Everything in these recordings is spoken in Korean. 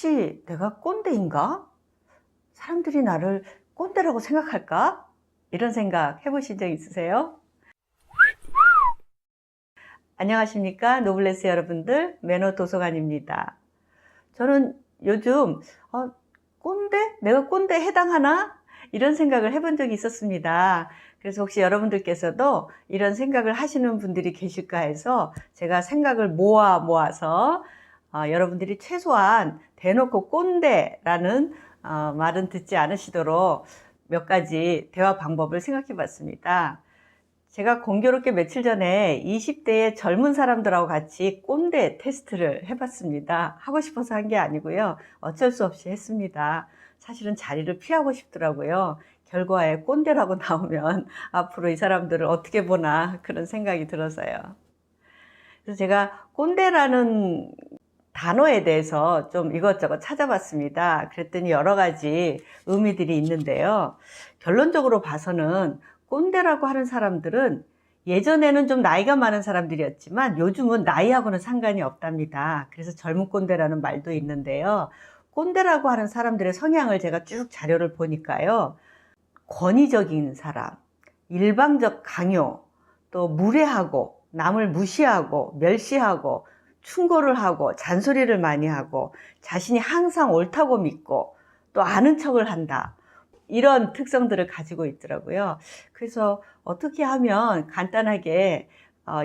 혹시 내가 꼰대인가? 사람들이 나를 꼰대라고 생각할까? 이런 생각 해보신 적 있으세요? 안녕하십니까? 노블레스 여러분들, 매너 도서관입니다. 저는 요즘 꼰대? 내가 꼰대에 해당하나? 이런 생각을 해본 적이 있었습니다. 그래서 혹시 여러분들께서도 이런 생각을 하시는 분들이 계실까 해서 제가 생각을 모아서 여러분들이 최소한 대놓고 꼰대라는 말은 듣지 않으시도록 몇 가지 대화 방법을 생각해 봤습니다. 제가 공교롭게 며칠 전에 20대의 젊은 사람들하고 같이 꼰대 테스트를 해봤습니다. 하고 싶어서 한 게 아니고요. 어쩔 수 없이 했습니다. 사실은 자리를 피하고 싶더라고요. 결과에 꼰대라고 나오면 앞으로 이 사람들을 어떻게 보나 그런 생각이 들어서요. 그래서 제가 꼰대라는 단어에 대해서 좀 이것저것 찾아봤습니다. 그랬더니 여러 가지 의미들이 있는데요. 결론적으로 봐서는 꼰대라고 하는 사람들은 예전에는 좀 나이가 많은 사람들이었지만 요즘은 나이하고는 상관이 없답니다. 그래서 젊은 꼰대라는 말도 있는데요. 꼰대라고 하는 사람들의 성향을 제가 쭉 자료를 보니까요. 권위적인 사람, 일방적 강요, 또 무례하고 남을 무시하고 멸시하고 충고를 하고 잔소리를 많이 하고 자신이 항상 옳다고 믿고 또 아는 척을 한다. 이런 특성들을 가지고 있더라고요. 그래서 어떻게 하면 간단하게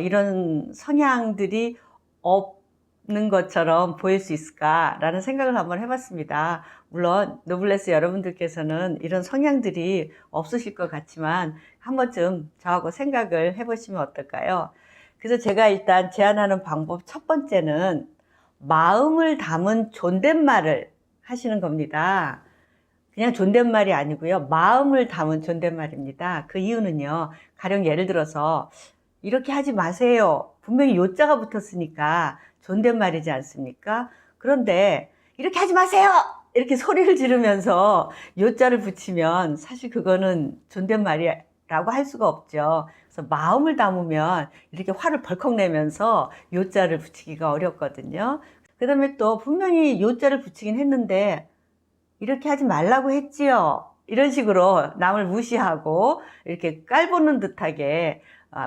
이런 성향들이 없는 것처럼 보일 수 있을까라는 생각을 한번 해봤습니다. 물론 노블레스 여러분들께서는 이런 성향들이 없으실 것 같지만 한 번쯤 저하고 생각을 해보시면 어떨까요? 그래서 제가 일단 제안하는 방법 첫 번째는 마음을 담은 존댓말을 하시는 겁니다. 그냥 존댓말이 아니고요. 마음을 담은 존댓말입니다. 그 이유는요. 가령 예를 들어서 이렇게 하지 마세요. 분명히 요자가 붙었으니까 존댓말이지 않습니까? 그런데 이렇게 하지 마세요! 이렇게 소리를 지르면서 요자를 붙이면 사실 그거는 존댓말이라고 할 수가 없죠. 그래서 마음을 담으면 이렇게 화를 벌컥 내면서 요자를 붙이기가 어렵거든요. 그 다음에 또 분명히 요자를 붙이긴 했는데 이렇게 하지 말라고 했지요. 이런 식으로 남을 무시하고 이렇게 깔보는 듯하게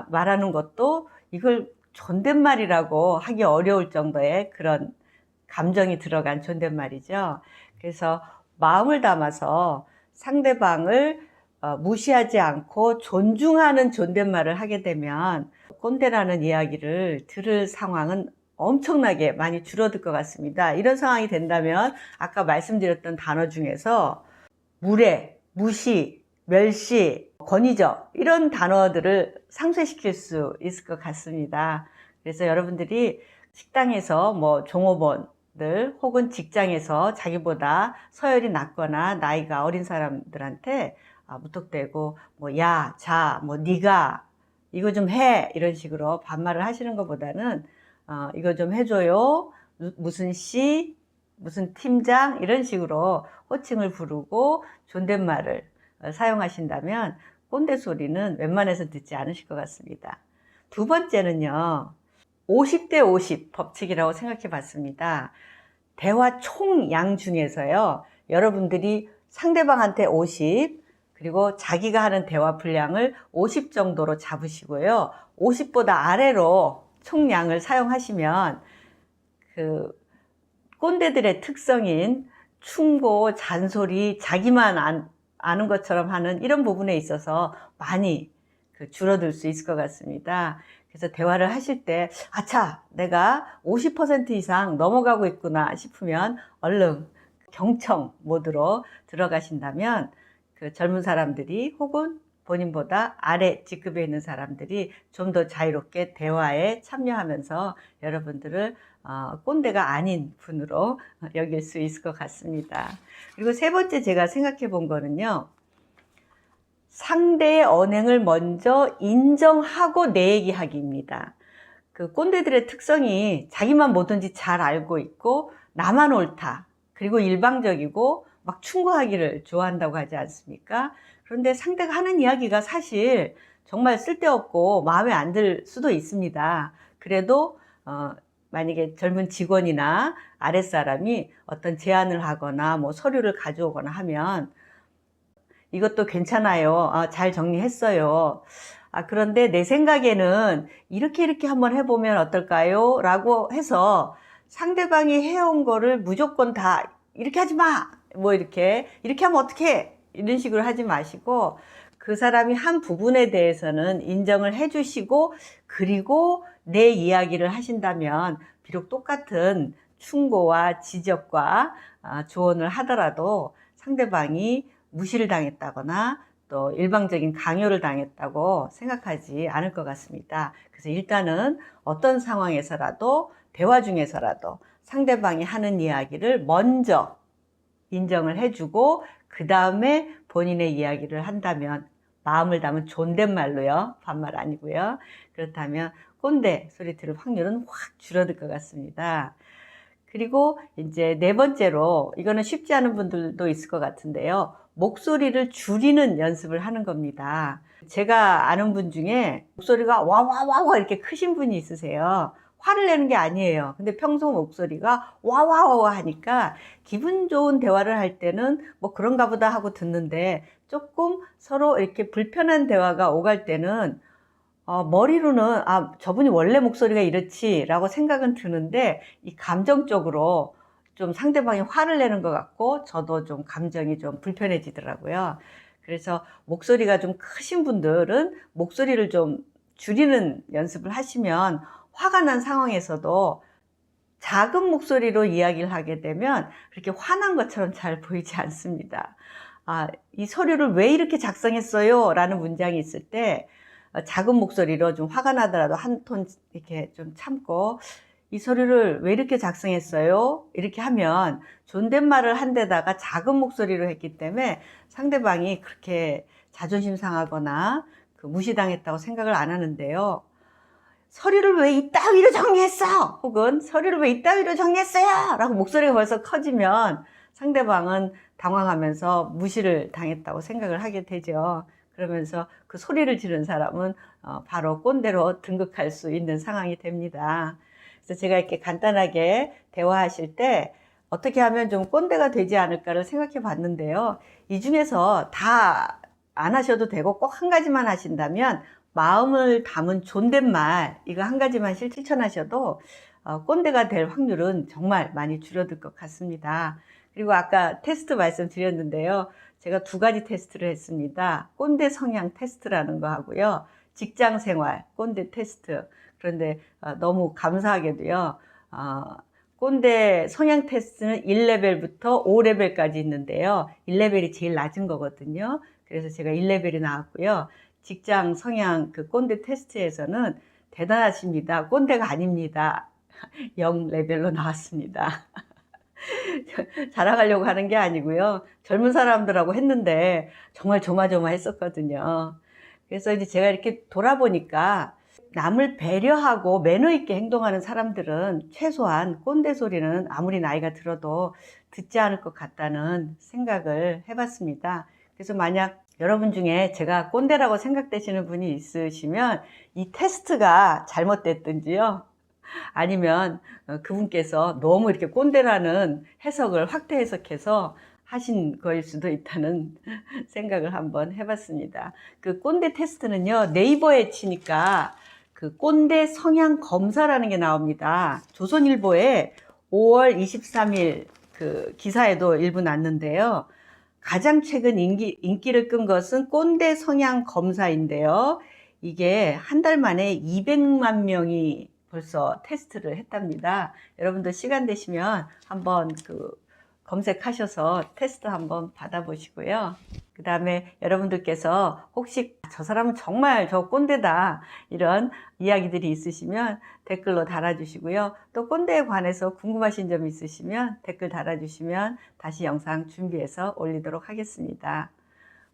말하는 것도 이걸 존댓말이라고 하기 어려울 정도의 그런 감정이 들어간 존댓말이죠. 그래서 마음을 담아서 상대방을 무시하지 않고 존중하는 존댓말을 하게 되면 꼰대라는 이야기를 들을 상황은 엄청나게 많이 줄어들 것 같습니다. 이런 상황이 된다면 아까 말씀드렸던 단어 중에서 무례, 무시, 멸시, 권위적 이런 단어들을 상쇄시킬 수 있을 것 같습니다. 그래서 여러분들이 식당에서 뭐 종업원들 혹은 직장에서 자기보다 서열이 낮거나 나이가 어린 사람들한테 무턱대고 뭐 야, 자, 뭐 네가 이거 좀 해 이런 식으로 반말을 하시는 것보다는 이거 좀 해줘요. 무슨 씨, 무슨 팀장 이런 식으로 호칭을 부르고 존댓말을 사용하신다면 꼰대 소리는 웬만해서 듣지 않으실 것 같습니다. 두 번째는요. 50대 50 법칙이라고 생각해 봤습니다. 대화 총양 중에서요. 여러분들이 상대방한테 50 그리고 자기가 하는 대화 분량을 50 정도로 잡으시고요. 50보다 아래로 총량을 사용하시면 그 꼰대들의 특성인 충고, 잔소리, 자기만 아는 것처럼 하는 이런 부분에 있어서 많이 줄어들 수 있을 것 같습니다. 그래서 대화를 하실 때 아차 내가 50% 이상 넘어가고 있구나 싶으면 얼른 경청 모드로 들어가신다면 그 젊은 사람들이 혹은 본인보다 아래 직급에 있는 사람들이 좀 더 자유롭게 대화에 참여하면서 여러분들을 꼰대가 아닌 분으로 여길 수 있을 것 같습니다. 그리고 세 번째 제가 생각해 본 거는요. 상대의 언행을 먼저 인정하고 내 얘기하기입니다. 그 꼰대들의 특성이 자기만 뭐든지 잘 알고 있고 나만 옳다. 그리고 일방적이고 막 충고하기를 좋아한다고 하지 않습니까? 그런데 상대가 하는 이야기가 사실 정말 쓸데없고 마음에 안 들 수도 있습니다. 그래도 만약에 젊은 직원이나 아랫사람이 어떤 제안을 하거나 뭐 서류를 가져오거나 하면 이것도 괜찮아요. 잘 정리했어요. 그런데 내 생각에는 이렇게 한번 해보면 어떨까요? 라고 해서 상대방이 해온 거를 무조건 다 이렇게 하지 마! 뭐 이렇게 하면 어떡해! 이런 식으로 하지 마시고 그 사람이 한 부분에 대해서는 인정을 해주시고 그리고 내 이야기를 하신다면 비록 똑같은 충고와 지적과 조언을 하더라도 상대방이 무시를 당했다거나 또 일방적인 강요를 당했다고 생각하지 않을 것 같습니다. 그래서 일단은 어떤 상황에서라도 대화 중에서라도 상대방이 하는 이야기를 먼저 인정을 해주고 그 다음에 본인의 이야기를 한다면 마음을 담은 존댓말로요. 반말 아니고요. 그렇다면 꼰대 소리 들을 확률은 확 줄어들 것 같습니다. 그리고 이제 네 번째로 이거는 쉽지 않은 분들도 있을 것 같은데요. 목소리를 줄이는 연습을 하는 겁니다. 제가 아는 분 중에 목소리가 와와와와 이렇게 크신 분이 있으세요. 화를 내는 게 아니에요. 근데 평소 목소리가 와와와와 하니까 기분 좋은 대화를 할 때는 뭐 그런가 보다 하고 듣는데 조금 서로 이렇게 불편한 대화가 오갈 때는 머리로는 저분이 원래 목소리가 이렇지 라고 생각은 드는데 이 감정적으로 좀 상대방이 화를 내는 것 같고 저도 좀 감정이 좀 불편해지더라고요. 그래서 목소리가 좀 크신 분들은 목소리를 좀 줄이는 연습을 하시면 화가 난 상황에서도 작은 목소리로 이야기를 하게 되면 그렇게 화난 것처럼 잘 보이지 않습니다. 이 서류를 왜 이렇게 작성했어요? 라는 문장이 있을 때 작은 목소리로 좀 화가 나더라도 한 톤 이렇게 좀 참고 이 서류를 왜 이렇게 작성했어요? 이렇게 하면 존댓말을 한 데다가 작은 목소리로 했기 때문에 상대방이 그렇게 자존심 상하거나 무시당했다고 생각을 안 하는데요. 서류를 왜 이따위로 정리했어? 혹은 서류를 왜 이따위로 정리했어요? 라고 목소리가 벌써 커지면 상대방은 당황하면서 무시를 당했다고 생각을 하게 되죠. 그러면서 그 소리를 지른 사람은 바로 꼰대로 등극할 수 있는 상황이 됩니다. 그래서 제가 이렇게 간단하게 대화하실 때 어떻게 하면 좀 꼰대가 되지 않을까를 생각해 봤는데요. 이 중에서 다 안 하셔도 되고 꼭 한 가지만 하신다면 마음을 담은 존댓말 이거 한 가지만 실천하셔도 꼰대가 될 확률은 정말 많이 줄어들 것 같습니다. 그리고 아까 테스트 말씀드렸는데요. 제가 두 가지 테스트를 했습니다. 꼰대 성향 테스트라는 거 하고요. 직장 생활 꼰대 테스트. 그런데 너무 감사하게도요. 꼰대 성향 테스트는 1레벨부터 5레벨까지 있는데요. 1레벨이 제일 낮은 거거든요. 그래서 제가 1레벨이 나왔고요. 직장 성향 그 꼰대 테스트에서는 대단하십니다. 꼰대가 아닙니다. 0레벨로 나왔습니다. 자랑하려고 하는 게 아니고요. 젊은 사람들하고 했는데 정말 조마조마했었거든요. 그래서 이제 제가 이렇게 돌아보니까 남을 배려하고 매너 있게 행동하는 사람들은 최소한 꼰대 소리는 아무리 나이가 들어도 듣지 않을 것 같다는 생각을 해봤습니다. 그래서 만약 여러분 중에 제가 꼰대라고 생각되시는 분이 있으시면 이 테스트가 잘못됐든지요. 아니면 그분께서 너무 이렇게 꼰대라는 해석을 확대 해석해서 하신 거일 수도 있다는 생각을 한번 해봤습니다. 그 꼰대 테스트는요, 네이버에 치니까 그 꼰대 성향 검사라는 게 나옵니다. 조선일보에 5월 23일 그 기사에도 일부 났는데요. 가장 최근 인기를 끈 것은 꼰대 성향 검사인데요. 이게 한 달 만에 200만 명이 벌써 테스트를 했답니다. 여러분도 시간 되시면 한번 검색하셔서 테스트 한번 받아보시고요. 그 다음에 여러분들께서 혹시 저 사람은 정말 저 꼰대다 이런 이야기들이 있으시면 댓글로 달아주시고요. 또 꼰대에 관해서 궁금하신 점 있으시면 댓글 달아주시면 다시 영상 준비해서 올리도록 하겠습니다.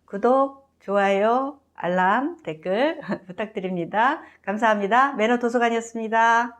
구독, 좋아요, 알람, 댓글 부탁드립니다. 감사합니다. 매너도서관이었습니다.